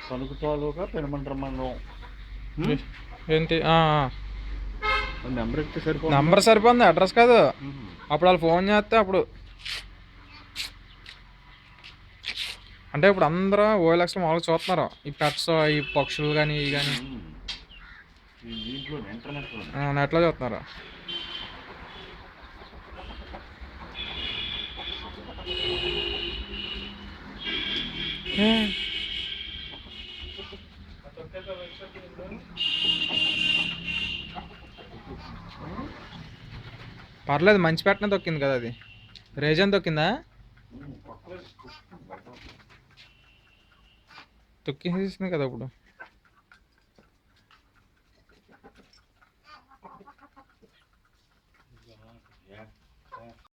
తణుకు తాలూకా పెనుమంట్ర మండలం. ఏంటి నెంబర్ ఇస్తే సరిపోతుంది. నంబర్ సరిపోతుంది, అడ్రస్ కాదు. అప్పుడు వాళ్ళు ఫోన్ చేస్తే అప్పుడు అంటే ఇప్పుడు అందరూ ఓఎల్ఎక్స్ మామూలుగా చూస్తున్నారు, ఈ పెట్స్ ఈ పక్షులు కానీ ఇవి కానీ దీంట్లో ఇంటర్నెట్లో నెట్లో చూస్తున్నారు. పర్లేదు, మంచి పెట్టనే తొక్కింది కదా అది. రేజన్ తొక్కిందా? తొక్కేసేసింది కదా ఇప్పుడు.